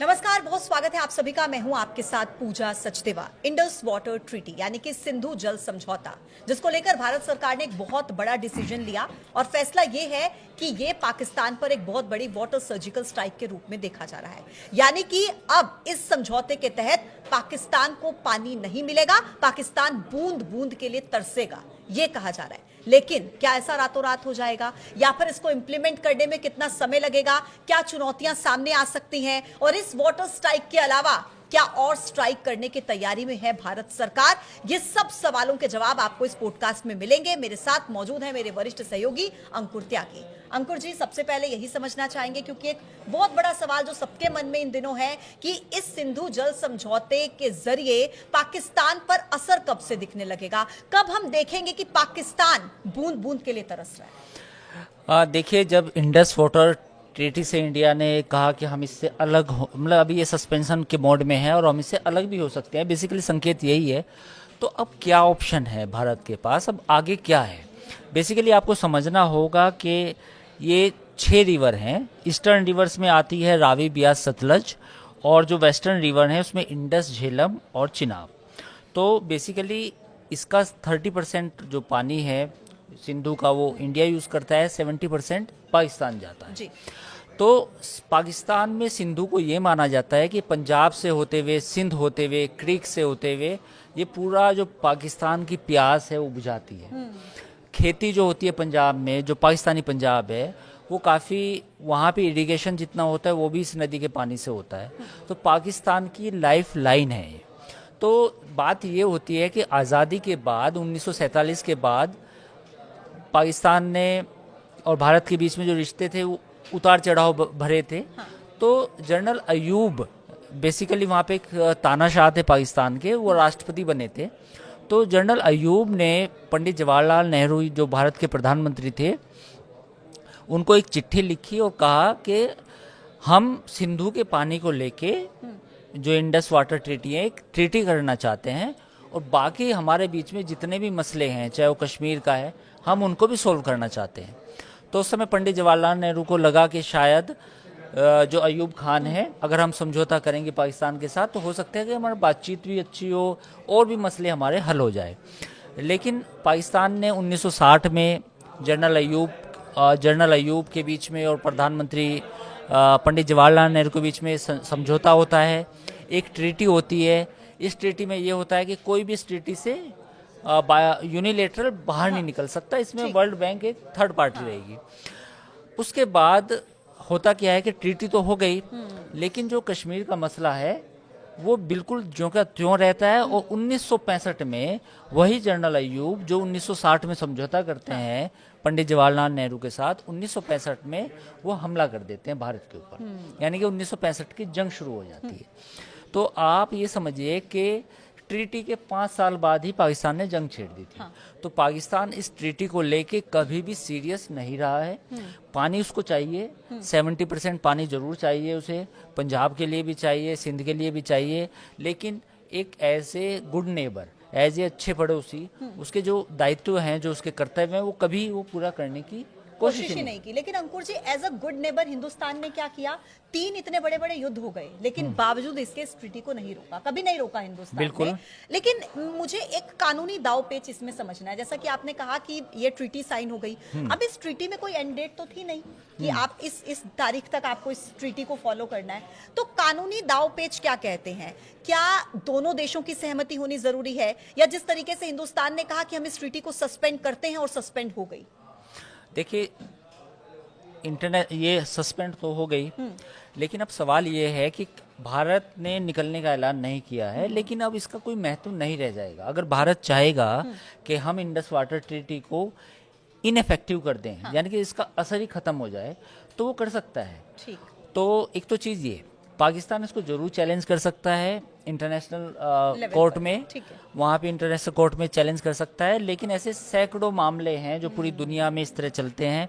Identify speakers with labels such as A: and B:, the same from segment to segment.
A: नमस्कार, बहुत स्वागत है आप सभी का। मैं हूं आपके साथ पूजा सचदेवा। इंडस वाटर ट्रीटी यानी कि सिंधु जल समझौता, जिसको लेकर भारत सरकार ने एक बहुत बड़ा डिसीजन लिया और फैसला ये है कि ये पाकिस्तान पर एक बहुत बड़ी वाटर सर्जिकल स्ट्राइक के रूप में देखा जा रहा है। यानी कि अब इस समझौते के तहत पाकिस्तान को पानी नहीं मिलेगा, पाकिस्तान बूंद बूंद के लिए तरसेगा, ये कहा जा रहा है। लेकिन क्या ऐसा रातों रात हो जाएगा या फिर इसको इंप्लीमेंट करने में कितना समय लगेगा, क्या चुनौतियां सामने आ सकती हैं, और इस वाटर स्ट्राइक के अलावा क्या और स्ट्राइक करने की तैयारी में है भारत सरकार? ये सब सवालों के जवाब आपको इस पॉडकास्ट में मिलेंगे। मेरे साथ मौजूद है मेरे वरिष्ठ सहयोगी अंकुर त्यागी। अंकुर जी, सबसे पहले यही समझना चाहेंगे, क्योंकि एक बहुत बड़ा सवाल जो सबके मन में इन दिनों है कि इस सिंधु जल समझौते के जरिए पाकिस्तान पर असर कब से दिखने लगेगा, कब हम देखेंगे कि पाकिस्तान बूंद बूंद के लिए तरस रहा है?
B: देखिए, जब इंडस वाटर ट्रीटी से इंडिया ने कहा कि हम इससे अलग हो, मतलब अभी ये सस्पेंशन के मोड में है और हम इससे अलग भी हो सकते हैं, बेसिकली संकेत यही है। तो अब क्या ऑप्शन है भारत के पास, अब आगे क्या है? बेसिकली आपको समझना होगा कि ये 6 रिवर हैं। ईस्टर्न रिवर्स में आती है रावी, ब्यास, सतलज, और जो वेस्टर्न रिवर है उसमें इंडस, झेलम और चिनाब। तो बेसिकली इसका 30% जो पानी है सिंधु का वो इंडिया यूज़ करता है, 70% पाकिस्तान जाता है जी। तो पाकिस्तान में सिंधु को ये माना जाता है कि पंजाब से होते हुए, सिंध होते हुए, क्रीक से होते हुए ये पूरा जो पाकिस्तान की प्यास है वो बुझाती है। खेती जो होती है पंजाब में, जो पाकिस्तानी पंजाब है, वो काफ़ी, वहाँ पे इरिगेशन जितना होता है वो भी इस नदी के पानी से होता है। तो पाकिस्तान की लाइफ लाइन है ये। तो बात ये होती है कि आज़ादी के बाद 1947 के बाद पाकिस्तान ने और भारत के बीच में जो रिश्ते थे वो उतार चढ़ाव भरे थे। हाँ। तो जनरल अयूब, बेसिकली वहाँ पे एक तानाशाह थे पाकिस्तान के, वो राष्ट्रपति बने थे। तो जनरल अयूब ने पंडित जवाहरलाल नेहरू, जो भारत के प्रधानमंत्री थे, उनको एक चिट्ठी लिखी और कहा कि हम सिंधु के पानी को लेके जो इंडस वाटर ट्रीटी है, एक ट्रीटी करना चाहते हैं, और बाकी हमारे बीच में जितने भी मसले हैं, चाहे वो कश्मीर का है, हम उनको भी सोल्व करना चाहते हैं। तो उस समय पंडित जवाहरलाल नेहरू को लगा कि शायद जो अयूब खान है, अगर हम समझौता करेंगे पाकिस्तान के साथ तो हो सकता है कि हमारी बातचीत भी अच्छी हो और भी मसले हमारे हल हो जाए। लेकिन पाकिस्तान ने 1960 में जनरल अयूब के बीच में और प्रधानमंत्री पंडित जवाहरलाल नेहरू के बीच में समझौता होता है, एक ट्रीटी होती है। इस ट्रीटी में ये होता है कि कोई भी इस ट्रीटी से यूनिलेटरल बाहर नहीं निकल सकता, इसमें वर्ल्ड बैंक एक थर्ड पार्टी रहेगी। उसके बाद होता क्या है कि ट्रीटी तो हो गई, लेकिन जो कश्मीर का मसला है वो बिल्कुल ज्यों का त्यों रहता है। और 1965 में वही जनरल अयूब जो 1960 में समझौता करते हैं पंडित जवाहरलाल नेहरू के साथ, 1965 में वो हमला कर देते हैं भारत के ऊपर, यानी कि 1965 की जंग शुरू हो जाती है। तो आप ये समझिए कि ट्रीटी के 5 साल बाद ही पाकिस्तान ने जंग छेड़ दी थी। हाँ। तो पाकिस्तान इस ट्रीटी को लेके कभी भी सीरियस नहीं रहा है। पानी उसको चाहिए, 70% पानी जरूर चाहिए उसे, पंजाब के लिए भी चाहिए, सिंध के लिए भी चाहिए, लेकिन एक ऐसे गुड नेबर, एज ए अच्छे पड़ोसी, उसके जो दायित्व हैं, जो उसके कर्तव्य हैं, वो कभी वो पूरा करने की
A: कोशिश ही नहीं की। लेकिन Ankur ji, as a good neighbour Hindustan ने क्या किया? 3 इतने बड़े बड़े युद्ध हो गए, लेकिन बावजूद इसके इस ट्रीटी को नहीं रोका, कभी नहीं रोका हिंदुस्तान
B: बिल्कुल
A: ने। लेकिन मुझे एक कानूनी दाव पेच इसमें समझना है। जैसा कि आपने कहा कि ये ट्रीटी साइन हो गई, अब इस ट्रीटी में कोई एंड डेट तो थी नहीं कि आप इस तारीख तक आपको इस ट्रीटी को फॉलो करना है। तो कानूनी दाव पेच क्या कहते हैं? क्या दोनों देशों की सहमति होनी जरूरी है, या जिस तरीके से हिंदुस्तान ने कहा कि हम इस ट्रीटी को सस्पेंड करते हैं और सस्पेंड हो गई?
B: देखिए, इंटरनेट ये सस्पेंड तो हो गई, लेकिन अब सवाल ये है कि भारत ने निकलने का ऐलान नहीं किया है, लेकिन अब इसका कोई महत्व नहीं रह जाएगा। अगर भारत चाहेगा कि हम इंडस वाटर ट्रीटी को इनफेक्टिव कर दें, हाँ, यानी कि इसका असर ही खत्म हो जाए, तो वो कर सकता है। ठीक। तो एक तो चीज़ ये, पाकिस्तान इसको जरूर चैलेंज कर सकता है इंटरनेशनल कोर्ट में, वहाँ पे इंटरनेशनल कोर्ट में चैलेंज कर सकता है, लेकिन ऐसे सैकड़ों मामले हैं जो पूरी दुनिया में इस तरह चलते हैं।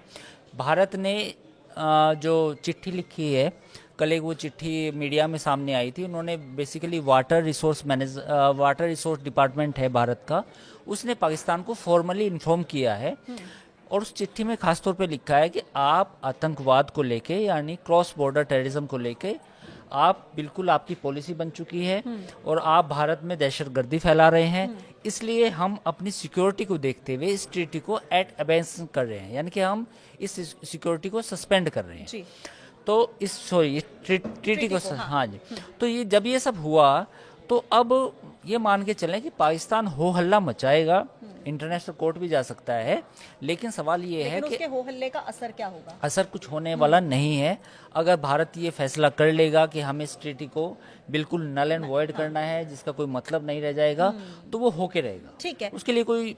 B: भारत ने जो चिट्ठी लिखी है, कल एक वो चिट्ठी मीडिया में सामने आई थी, उन्होंने बेसिकली वाटर रिसोर्स डिपार्टमेंट है भारत का, उसने पाकिस्तान को फॉर्मली इन्फॉर्म किया है और उस चिट्ठी में खास तौर पे लिखा है कि आप आतंकवाद को लेके, यानी क्रॉस बॉर्डर टेररिज्म को लेके आप बिल्कुल, आपकी पॉलिसी बन चुकी है और आप भारत में दहशतगर्दी फैला रहे हैं, इसलिए हम अपनी सिक्योरिटी को देखते हुए इस ट्रीटी को एट अबेंस कर रहे हैं, यानी कि हम इस सिक्योरिटी को सस्पेंड कर रहे हैं।
A: जी।
B: तो इस सॉरी ट्रीटी को
A: हाँ।
B: हाँ जी। तो ये जब ये सब हुआ तो अब ये मान के चलें कि पाकिस्तान हो हल्ला मचाएगा, इंटरनेशनल कोर्ट भी जा सकता है, लेकिन सवाल ये है
A: लेकिन
B: कि
A: उसके हो हल्ले का असर क्या होगा?
B: असर कुछ होने वाला नहीं है। अगर भारत ये फैसला कर लेगा कि हमें इस ट्रीटी को बिल्कुल नल एंड वॉइड करना है, जिसका कोई मतलब नहीं रह जाएगा, तो वो होके रहेगा।
A: ठीक है।
B: उसके लिए कोई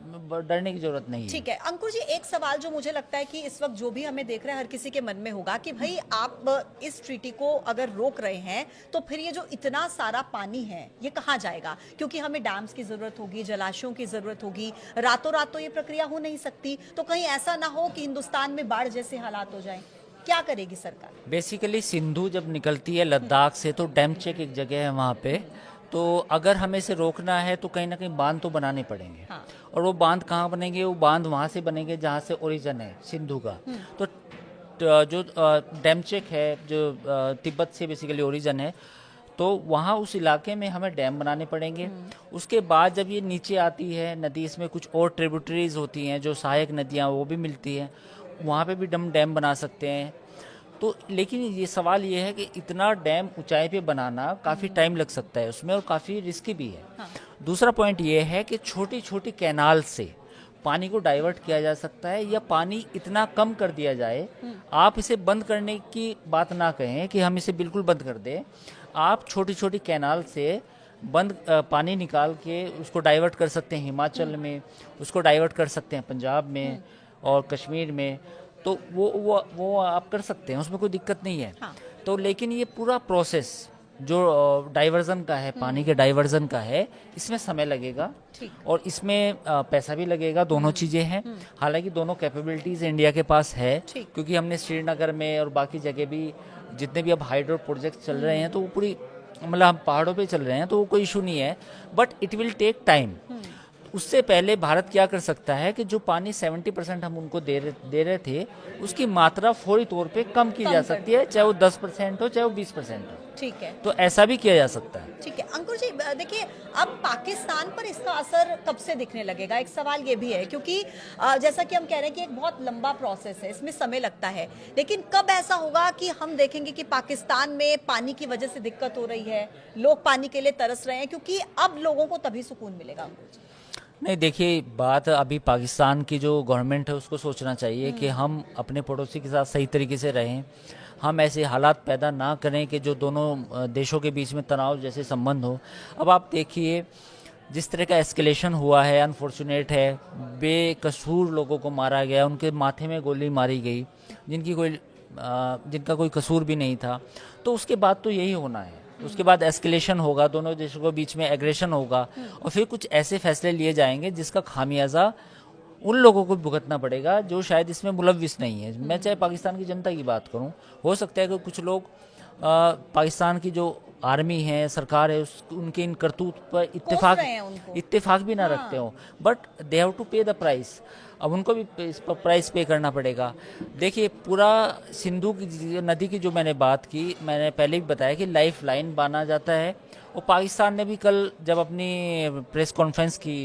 B: डरने की जरूरत नहीं है।
A: ठीक है अंकुर जी, एक सवाल जो मुझे लगता है कि इस वक्त जो भी हमें देख रहे हैं हर किसी के मन में होगा कि भाई आप इस ट्रीटी को अगर रोक रहे हैं तो फिर ये जो इतना सारा पानी है ये कहाँ जाएगा? क्योंकि हमें डैम्स की जरूरत होगी, जलाशयों की जरूरत होगी, रातों रात तो ये प्रक्रिया हो नहीं सकती। तो कहीं ऐसा ना हो कि हिंदुस्तान में बाढ़ जैसे हालात हो जाए, क्या करेगी सरकार?
B: बेसिकली सिंधु जब निकलती है लद्दाख से तो डैम चेक एक जगह है वहाँ पे, तो अगर हमें इसे रोकना है तो कहीं ना कहीं बांध तो बनाने पड़ेंगे।
A: हाँ।
B: और वो बांध कहाँ बनेंगे? वो बांध वहाँ से बनेंगे जहाँ से ओरिजिन है सिंधु का। तो जो डैम चेक है जो तिब्बत से बेसिकली ओरिजिन है, तो वहाँ उस इलाके में हमें डैम बनाने पड़ेंगे। उसके बाद जब ये नीचे आती है नदी, इसमें कुछ और ट्रिब्यूटरीज होती हैं जो सहायक नदियाँ वो भी मिलती हैं, वहाँ पे भी डैम बना सकते हैं। तो लेकिन ये सवाल ये है कि इतना डैम ऊंचाई पे बनाना काफ़ी टाइम लग सकता है उसमें, और काफ़ी रिस्की भी है।
A: हाँ।
B: दूसरा पॉइंट ये है कि छोटी छोटी कैनाल से पानी को डाइवर्ट किया जा सकता है, या पानी इतना कम कर दिया जाए। आप इसे बंद करने की बात ना कहें कि हम इसे बिल्कुल बंद कर दें, आप छोटी छोटी कैनाल से पानी निकाल के उसको डाइवर्ट कर सकते हैं हिमाचल में, उसको डाइवर्ट कर सकते हैं पंजाब में और कश्मीर में। तो वो आप कर सकते हैं, उसमें कोई दिक्कत नहीं है।
A: हाँ।
B: तो लेकिन ये पूरा प्रोसेस जो डाइवर्जन का है, पानी के डाइवर्जन का है, इसमें समय लगेगा
A: ठीक।
B: और इसमें पैसा भी लगेगा। दोनों चीज़ें हैं। हालांकि दोनों कैपेबिलिटीज़ इंडिया के पास है,
A: ठीक।
B: क्योंकि हमने श्रीनगर में और बाकी जगह भी जितने भी अब हाइड्रो प्रोजेक्ट चल रहे हैं तो वो पूरी मतलब हम पहाड़ों पे चल रहे हैं, तो वो कोई इशू नहीं है, but it will take time. उससे पहले भारत क्या कर सकता है कि जो पानी 70% हम उनको दे रहे थे, उसकी मात्रा फौरी तौर पे कम की जा सकती है, चाहे वो 10% हो चाहे वो 20% हो।
A: ठीक है।
B: तो ऐसा भी किया जा सकता है।
A: ठीक है अंकुर जी, देखिए अब पाकिस्तान पर इसका असर कब से दिखने लगेगा? एक सवाल ये भी है, क्योंकि जैसा कि हम कह रहे हैं कि एक बहुत लंबा प्रोसेस है, इसमें समय लगता है, लेकिन कब ऐसा होगा कि हम देखेंगे कि पाकिस्तान में पानी की वजह से दिक्कत हो रही है, लोग पानी के लिए तरस रहे हैं, क्योंकि अब लोगों को तभी सुकून मिलेगा? अंकुर जी,
B: नहीं, देखिए बात अभी पाकिस्तान की जो गवर्नमेंट है उसको सोचना चाहिए कि हम अपने पड़ोसी के साथ सही तरीके से रहें, हम ऐसे हालात पैदा ना करें कि जो दोनों देशों के बीच में तनाव जैसे संबंध हो। अब आप देखिए जिस तरह का एस्केलेशन हुआ है, अनफॉर्चुनेट है, बेकसूर लोगों को मारा गया, उनके माथे में गोली मारी गई जिनका कोई कसूर भी नहीं था। तो उसके बाद तो यही होना है, उसके बाद एस्केलेशन होगा, दोनों देशों के बीच में एग्रेशन होगा, और फिर कुछ ऐसे फैसले लिए जाएंगे जिसका खामियाजा उन लोगों को भुगतना पड़ेगा जो शायद इसमें मुलव्विस नहीं है। मैं चाहे पाकिस्तान की जनता की बात करूं, हो सकता है कि कुछ लोग पाकिस्तान की जो आर्मी है, सरकार है, उनके इन करतूत पर इत्तेफाक भी ना रखते हो, बट दे हैव टू पे द प्राइस। अब उनको भी इस पर प्राइस पे करना पड़ेगा। देखिए पूरा सिंधु की नदी की जो मैंने बात की, मैंने पहले भी बताया कि लाइफ लाइन माना जाता है, और पाकिस्तान ने भी कल जब अपनी प्रेस कॉन्फ्रेंस की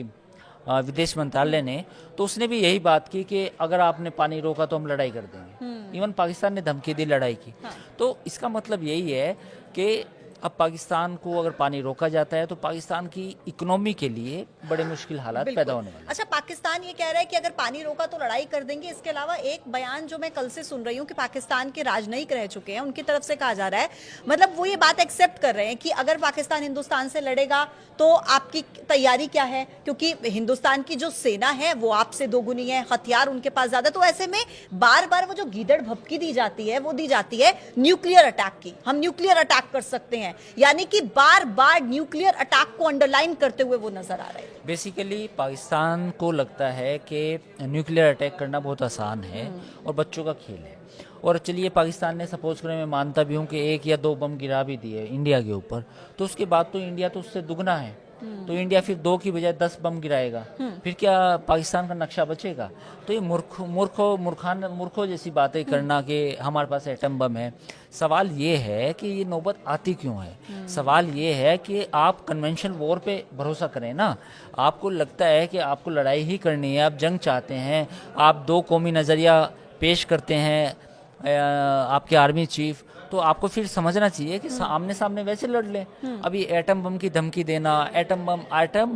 B: विदेश मंत्रालय ने, तो उसने भी यही बात की कि अगर आपने पानी रोका तो हम लड़ाई कर देंगे। इवन पाकिस्तान ने धमकी दी लड़ाई की।
A: हाँ।
B: तो इसका मतलब यही है कि अब पाकिस्तान को अगर पानी रोका जाता है तो पाकिस्तान की इकोनॉमी के लिए बड़े मुश्किल हालात पैदा होने वाले हैं।
A: अच्छा, पाकिस्तान ये कह रहा है कि अगर पानी रोका तो लड़ाई कर देंगे। इसके अलावा एक बयान जो मैं कल से सुन रही हूँ कि पाकिस्तान के राजनयिक रह चुके हैं, उनकी तरफ से कहा जा रहा है, मतलब वो ये बात एक्सेप्ट कर रहे हैं कि अगर पाकिस्तान हिंदुस्तान से लड़ेगा तो आपकी तैयारी क्या है, क्योंकि हिंदुस्तान की जो सेना है वो आपसे दोगुनी है, हथियार उनके पास ज्यादा। तो ऐसे में बार बार वो जो गीदड़ भपकी दी जाती है वो दी जाती है न्यूक्लियर अटैक की, हम न्यूक्लियर अटैक कर सकते हैं, यानी कि बार बार न्यूक्लियर अटैक को अंडरलाइन करते हुए वो नजर आ रहे हैं।
B: बेसिकली पाकिस्तान को लगता है कि न्यूक्लियर अटैक करना बहुत आसान है और बच्चों का खेल है। और चलिए पाकिस्तान ने सपोज करें, मैं मानता भी हूँ कि 1 या 2 बम गिरा भी दिए इंडिया के ऊपर, तो उसके बाद तो इंडिया तो उससे दुगना है, तो इंडिया फिर 2 की बजाय 10 बम गिराएगा, फिर क्या पाकिस्तान का नक्शा बचेगा? तो ये मूर्खों जैसी बातें करना कि हमारे पास एटम बम है। सवाल ये है कि ये नौबत आती क्यों है? सवाल ये है कि आप कन्वेंशन वॉर पे भरोसा करें ना। आपको लगता है कि आपको लड़ाई ही करनी है, आप जंग चाहते हैं, आप दो कौमी नज़रिया पेश करते हैं आपके आर्मी चीफ, तो आपको फिर समझना चाहिए कि आमने सामने वैसे लड़ लें। अभी एटम बम की धमकी देना, एटम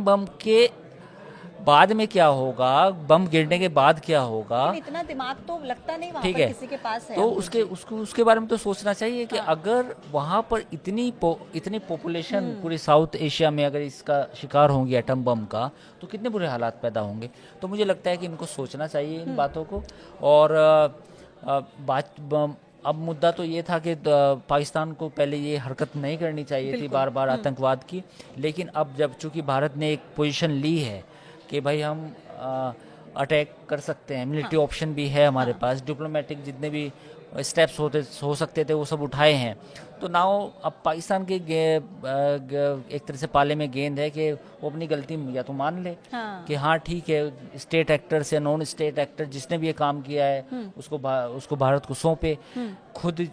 B: बम के बाद में क्या होगा, बम गिरने के बाद क्या होगा,
A: लेकिन इतना दिमाग तो लगता नहीं वहाँ
B: ठीक
A: पर
B: है,
A: किसी के पास है।
B: तो उसके बारे में तो सोचना चाहिए कि अगर वहाँ पर इतनी पॉपुलेशन पूरे साउथ एशिया में अगर इसका शिकार होंगी एटम बम का, तो कितने बुरे हालात पैदा होंगे। तो मुझे लगता है कि इनको सोचना चाहिए इन बातों को। और अब मुद्दा तो ये था कि पाकिस्तान को पहले ये हरकत नहीं करनी चाहिए थी, बार बार आतंकवाद की। लेकिन अब जब चूंकि भारत ने एक पोजीशन ली है कि भाई हम अटैक कर सकते हैं, मिलिट्री ऑप्शन भी है हमारे पास, डिप्लोमेटिक जितने भी स्टेप्स हो सकते थे वो सब उठाए हैं, तो नाउ अब पाकिस्तान के एक तरह से पाले में गेंद है कि वो अपनी गलती या तो मान ले कि हाँ ठीक है, स्टेट एक्टर्स या नॉन स्टेट एक्टर जिसने भी ये काम किया है उसको भारत को सौंपे खुद।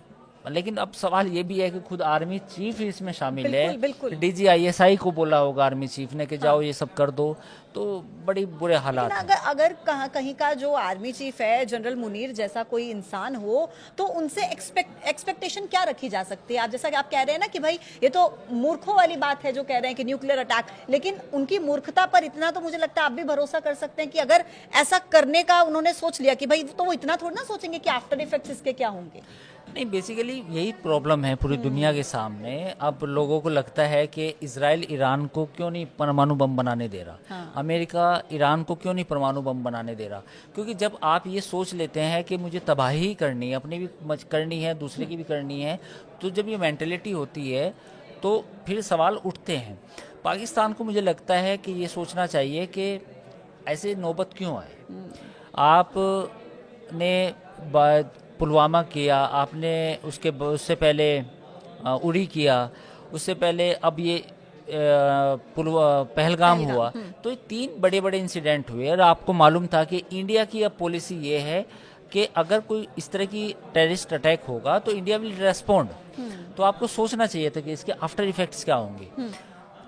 B: लेकिन अब सवाल ये भी है कि खुद आर्मी चीफ ही इसमें शामिल है। DGISI को बोला होगा आर्मी चीफ ने कि जाओ ये सब कर दो, तो बड़ी बुरे हालात हैं।
A: अगर कहीं का जो आर्मी चीफ है जनरल मुनीर जैसा कोई इंसान हो, तो उनसे एक्सपेक्टेशन क्या रखी जा सकती है? आप जैसा कि आप कह रहे हैं ना कि भाई ये तो मूर्खों वाली बात है जो कह रहे हैं कि न्यूक्लियर अटैक, लेकिन उनकी मूर्खता पर इतना तो मुझे लगता है आप भी भरोसा कर सकते हैं कि अगर ऐसा करने का उन्होंने सोच लिया कि भाई, तो वो इतना थोड़ा ना सोचेंगे कि आफ्टर इफेक्ट्स इसके क्या होंगे।
B: नहीं, बेसिकली यही प्रॉब्लम है पूरी दुनिया के सामने। अब लोगों को लगता है कि इजराइल ईरान को क्यों नहीं परमाणु बम बनाने दे रहा, अमेरिका ईरान को क्यों नहीं परमाणु बम बनाने दे रहा। क्योंकि जब आप ये सोच लेते हैं कि मुझे तबाही करनी है, अपनी भी करनी है, दूसरे की भी करनी है, तो जब ये मेंटेलिटी होती है तो फिर सवाल उठते हैं। पाकिस्तान को मुझे लगता है कि ये सोचना चाहिए कि ऐसे नौबत क्यों आए। आपने पुलवामा किया, आपने उससे पहले उरी किया, उससे पहले अब ये पहलगाम हुआ, तो ये 3 बड़े बड़े इंसिडेंट हुए। और आपको मालूम था कि इंडिया की अब पॉलिसी ये है कि अगर कोई इस तरह की टेररिस्ट अटैक होगा तो इंडिया विल रेस्पोंड। तो आपको सोचना चाहिए था कि इसके आफ्टर इफेक्ट्स क्या होंगे।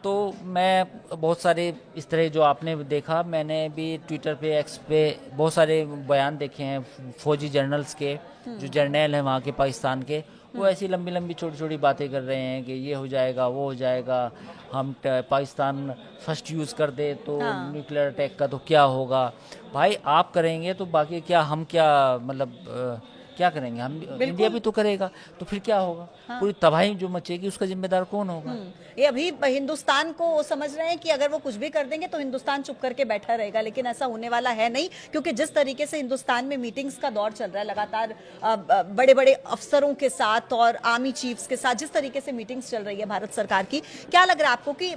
B: तो मैं बहुत सारे इस तरह जो आपने देखा, मैंने भी ट्विटर पे, एक्स पे बहुत सारे बयान देखे हैं फौजी जर्नल्स के, जो जर्नल हैं वहाँ के पाकिस्तान के, वो ऐसी लंबी लंबी छोटी छोटी बातें कर रहे हैं कि ये हो जाएगा, वो हो जाएगा, हम पाकिस्तान फर्स्ट यूज़ कर दे तो न्यूक्लियर अटैक का तो क्या होगा। भाई आप करेंगे तो बाकी क्या, हम क्या, मतलब क्या करेंगे हम? इंडिया भी तो करेगा, तो फिर क्या होगा? पूरी तबाही जो मचेगी उसका जिम्मेदार कौन होगा?
A: ये अभी हिंदुस्तान को समझ रहे हैं कि अगर वो कुछ भी कर देंगे तो हिंदुस्तान चुप करके बैठा रहेगा, लेकिन ऐसा होने वाला है नहीं। क्योंकि जिस तरीके से हिंदुस्तान में मीटिंग्स का दौर चल रहा है लगातार, बड़े बड़े अफसरों के साथ और आर्मी चीफ्स के साथ जिस तरीके से मीटिंग्स चल रही है भारत सरकार की, क्या लग रहा है आपको कि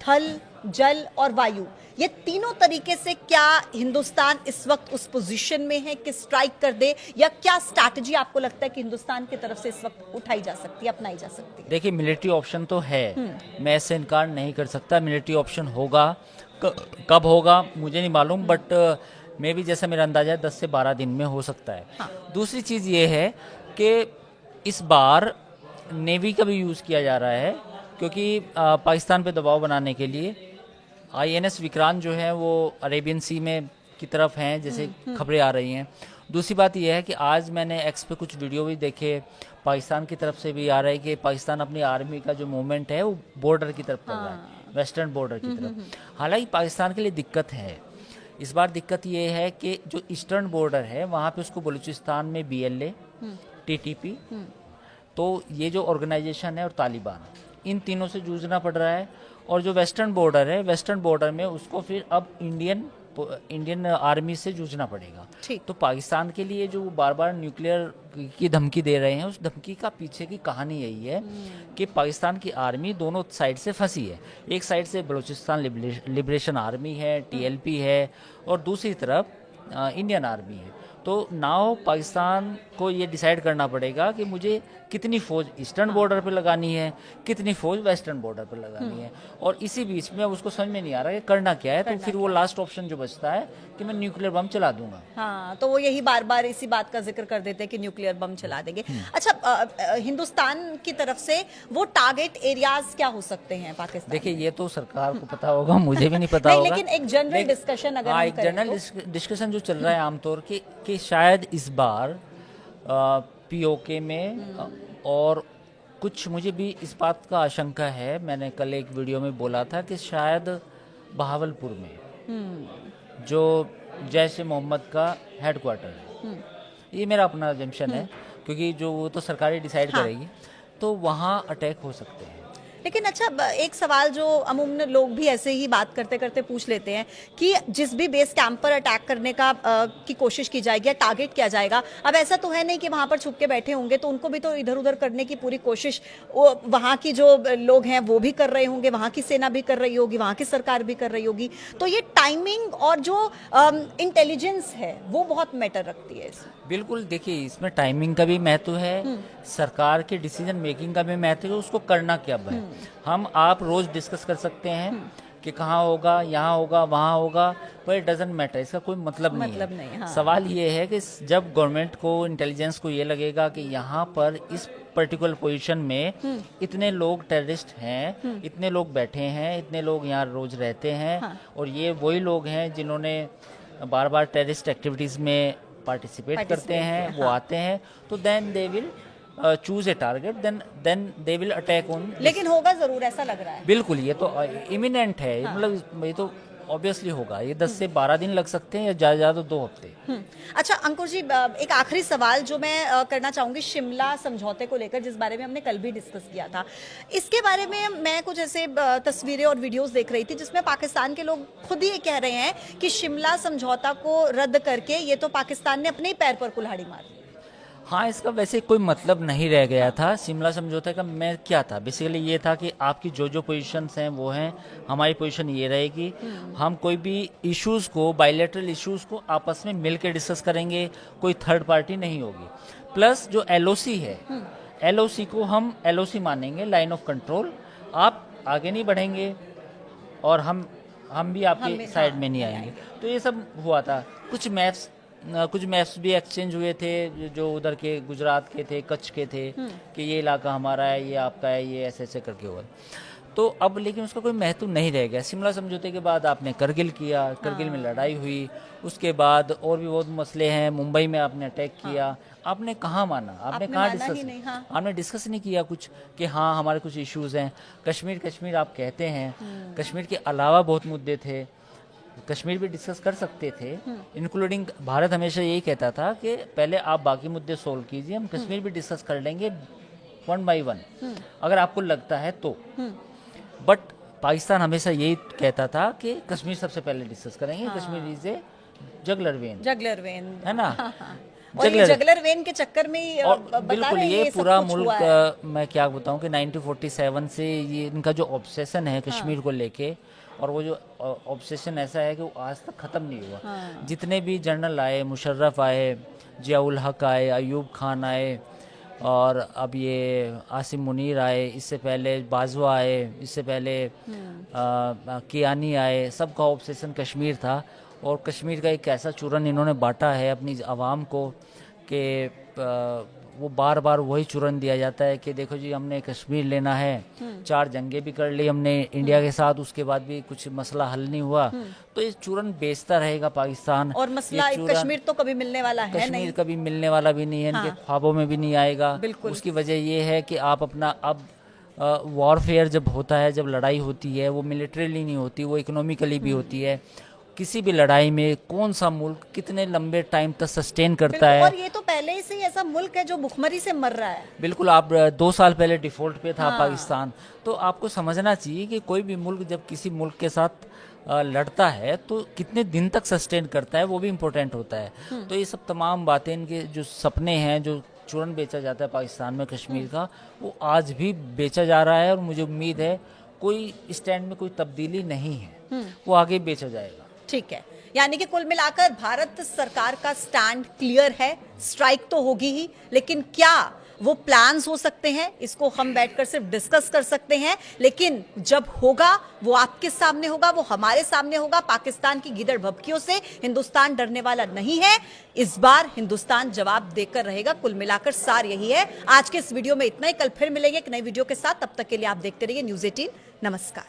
A: थल, जल और वायु, ये तीनों तरीके से क्या हिंदुस्तान इस वक्त उस पोजीशन में है कि स्ट्राइक कर दे, या क्या स्ट्रैटेजी आपको लगता है कि हिंदुस्तान की तरफ से इस वक्त उठाई जा सकती है, अपनाई जा सकती है?
B: देखिए, मिलिट्री ऑप्शन तो है, मैं इससे इनकार नहीं कर सकता। मिलिट्री ऑप्शन होगा, कब होगा मुझे नहीं मालूम, बट मे भी जैसा मेरा अंदाजा है 10 से 12 दिन में हो सकता है। दूसरी चीज़ ये है कि इस बार नेवी का भी यूज़ किया जा रहा है, क्योंकि पाकिस्तान पे दबाव बनाने के लिए INS विक्रांत जो है वो अरेबियन सी में की तरफ हैं, जैसे खबरें आ रही हैं। दूसरी बात यह है कि आज मैंने एक्स पे कुछ वीडियो भी देखे, पाकिस्तान की तरफ से भी आ रहा है कि पाकिस्तान अपनी आर्मी का जो मूवमेंट है वो बॉर्डर की तरफ कर रहा है, वेस्टर्न बॉर्डर की तरफ। हालांकि पाकिस्तान के लिए दिक्कत है, इस बार दिक्कत ये है कि जो ईस्टर्न बॉर्डर है वहाँ पे उसको बलूचिस्तान में BLA, TTP, तो ये जो ऑर्गेनाइजेशन है और तालिबान, इन तीनों से जूझना पड़ रहा है। और जो वेस्टर्न बॉर्डर है, वेस्टर्न बॉर्डर में उसको फिर अब इंडियन आर्मी से जूझना पड़ेगा। तो पाकिस्तान के लिए जो बार बार न्यूक्लियर की धमकी दे रहे हैं, उस धमकी का पीछे की कहानी यही है कि पाकिस्तान की आर्मी दोनों साइड से फंसी है। एक साइड से बलूचिस्तान लिबरेशन आर्मी है, TLP है, और दूसरी तरफ इंडियन आर्मी है। तो नाउ पाकिस्तान को ये डिसाइड करना पड़ेगा कि मुझे कितनी फौज ईस्टर्न बॉर्डर पे लगानी है, कितनी फौज वेस्टर्न बॉर्डर पे लगानी है, और इसी बीच में अब उसको समझ में नहीं आ रहा कि करना क्या है। तो फिर वो लास्ट ऑप्शन जो बचता है कि मैं न्यूक्लियर बम चला दूंगा।
A: हाँ, तो वो यही बार बार इसी बात का जिक्र कर देते हैं कि न्यूक्लियर बम चला देंगे। अच्छा, हिंदुस्तान की तरफ से वो टारगेट एरियाज क्या हो सकते हैं पाकिस्तान?
B: देखिए, ये तो सरकार को पता होगा, मुझे भी नहीं पता
A: नहीं,
B: होगा।
A: लेकिन एक जनरल डिस्कशन अगर हम करें
B: जनरल
A: तो?
B: डिस्कशन जो चल रहा है आमतौर कि शायद इस बार पीओके में और कुछ, मुझे भी इस बात का आशंका है, मैंने कल एक वीडियो में बोला था कि शायद बहावलपुर में जो जैश ए मोहम्मद का हेडक्वार्टर है, ये मेरा अपना जम्पशन है, क्योंकि जो वो तो सरकार डिसाइड करेगी, तो वहाँ अटैक हो सकते हैं।
A: लेकिन अच्छा, एक सवाल जो अमूमन लोग भी ऐसे ही बात करते करते पूछ लेते हैं कि जिस भी बेस कैंप पर अटैक करने का की कोशिश की जाएगी या टारगेट किया जाएगा, अब ऐसा तो है नहीं कि वहां पर छुप के बैठे होंगे, तो उनको भी तो इधर उधर करने की पूरी कोशिश वहां की जो लोग हैं वो भी कर रहे होंगे, वहां की सेना भी कर रही होगी, वहां की सरकार भी कर रही होगी। तो ये टाइमिंग और जो इंटेलिजेंस है वो बहुत मैटर रखती है इसमें।
B: बिल्कुल, देखिए, इसमें टाइमिंग का भी महत्व है, सरकार के डिसीजन मेकिंग का भी महत्व है, उसको करना क्या है। हम आप रोज डिस्कस कर सकते हैं कि कहाँ होगा, यहाँ होगा, वहाँ होगा, पर इट डजंट मैटर, इसका कोई मतलब नहीं है।
A: हाँ।
B: सवाल ये है कि जब गवर्नमेंट को, इंटेलिजेंस को ये लगेगा कि यहाँ पर इस पर्टिकुलर पोजीशन में इतने लोग टेररिस्ट हैं, इतने लोग बैठे हैं, इतने लोग यहाँ रोज रहते हैं,
A: हाँ।
B: और ये वही लोग हैं जिन्होंने बार बार टेररिस्ट एक्टिविटीज में पार्टिसिपेट करते हैं, वो आते हैं, तो then they will choose a target, then they will attack on.
A: लेकिन होगा जरूर, ऐसा लग रहा है।
B: बिल्कुल, ये तो इमिनेंट है। मतलब ये तो ऑब्वियसली होगा। ये 10 से 12 दिन लग सकते हैं, या ज़्यादा 2 हफ्ते।
A: अच्छा अंकुर जी, एक आखिरी सवाल जो मैं करना चाहूंगी शिमला समझौते को लेकर, जिस बारे में हमने कल भी डिस्कस किया था, इसके बारे में मैं कुछ ऐसे तस्वीरें और वीडियोस देख रही थी जिसमें पाकिस्तान के लोग खुद ही कह रहे हैं कि शिमला समझौता को रद्द करके ये तो पाकिस्तान ने अपने ही पैर पर कुल्हाड़ी मार दी।
B: हाँ, इसका वैसे कोई मतलब नहीं रह गया था। शिमला समझौते का मैं क्या था, बेसिकली ये था कि आपकी जो पोजीशंस हैं वो हैं, हमारी पोजीशन ये रहेगी, हम कोई भी इश्यूज को, बायलैटरल इश्यूज को आपस में मिल के डिस्कस करेंगे, कोई थर्ड पार्टी नहीं होगी। प्लस जो एलओसी है, एलओसी को हम एलओसी मानेंगे, लाइन ऑफ कंट्रोल, आप आगे नहीं बढ़ेंगे और हम भी आपके साइड में नहीं आएंगे। तो ये सब हुआ था। कुछ मैप्स भी एक्सचेंज हुए थे, जो उधर के गुजरात के थे, कच्छ के थे, कि ये इलाका हमारा है, ये आपका है, ये ऐसे ऐसे करके हुआ। तो अब लेकिन उसका कोई महत्व नहीं रह गया। शिमला समझौते के बाद आपने करगिल किया, करगिल में लड़ाई हुई, उसके बाद और भी बहुत मसले हैं, मुंबई में आपने अटैक किया, आपने कहाँ माना, आपने कहाँ डिस्कस, आपने डिस्कस नहीं किया कुछ कि हाँ हमारे कुछ इश्यूज हैं। कश्मीर आप कहते हैं, कश्मीर के अलावा बहुत मुद्दे थे, कश्मीर भी डिस्कस कर सकते थे, इंक्लूडिंग भारत हमेशा यही कहता था कि पहले आप बाकी मुद्दे सोल्व कीजिए, हम कश्मीर भी डिस्कस कर लेंगे 1 by 1 अगर आपको लगता है तो। बट पाकिस्तान हमेशा यही कहता था कि कश्मीर सबसे पहले डिस्कस करेंगे। Kashmir is a juggler when, है ना।
A: और ये जगलर वेन के चक्कर में ही
B: बिल्कुल ये पूरा मुल्क, मैं क्या बताऊं कि 1947 से ये इनका जो ऑब्सेशन है कश्मीर को लेके, और वो जो ऑब्सेशन ऐसा है कि वो आज तक ख़त्म नहीं हुआ। जितने भी जनरल आए, मुशर्रफ आए, जियाउल हक आए, अयूब खान आए, और अब ये आसिम मुनीर आए, इससे पहले बाजवा आए, इससे पहले कियानी आए, सबका ऑब्सेशन कश्मीर था। और कश्मीर का एक ऐसा चूरन इन्होंने बांटा है अपनी आवाम को कि वो बार बार वही चूरन दिया जाता है कि देखो जी हमने कश्मीर लेना है, 4 जंगें भी कर ली हमने इंडिया के साथ, उसके बाद भी कुछ मसला हल नहीं हुआ। तो ये चूरन बेचता रहेगा पाकिस्तान,
A: और मसला कश्मीर तो कभी मिलने वाला है नहीं,
B: कश्मीर कभी मिलने वाला भी नहीं है, इनके ख्वाबों में भी नहीं आएगा। उसकी वजह ये है कि आप अपना, अब वॉरफेयर जब होता है, जब लड़ाई होती है, वो मिलिट्रीली नहीं होती, वो इकोनॉमिकली भी होती है। किसी भी लड़ाई में कौन सा मुल्क कितने लंबे टाइम तक सस्टेन करता है,
A: और ये तो पहले से ही ऐसा मुल्क है जो भुखमरी से मर रहा है।
B: बिल्कुल, आप 2 साल पहले डिफॉल्ट पे था पाकिस्तान। तो आपको समझना चाहिए कि कोई भी मुल्क जब किसी मुल्क के साथ लड़ता है तो कितने दिन तक सस्टेन करता है, वो भी इम्पोर्टेंट होता है। तो ये सब तमाम बातें, इनके जो सपने हैं, जो चूरन बेचा जाता है पाकिस्तान में कश्मीर का, वो आज भी बेचा जा रहा है। और मुझे उम्मीद है कोई स्टैंड में कोई तब्दीली नहीं है, वो आगे बेचा जाएगा।
A: ठीक है, यानी कि कुल मिलाकर भारत सरकार का स्टैंड क्लियर है, स्ट्राइक तो होगी ही, लेकिन क्या वो प्लान्स हो सकते हैं, इसको हम बैठकर सिर्फ डिस्कस कर सकते हैं, लेकिन जब होगा वो आपके सामने होगा, वो हमारे सामने होगा। पाकिस्तान की गीदड़ भभकियों से हिंदुस्तान डरने वाला नहीं है। इस बार हिंदुस्तान जवाब देकर रहेगा। कुल मिलाकर सार यही है। आज के इस वीडियो में इतना ही। कल फिर मिलेंगे एक नई वीडियो के साथ। तब तक के लिए आप देखते रहिए न्यूज़ 18। नमस्कार।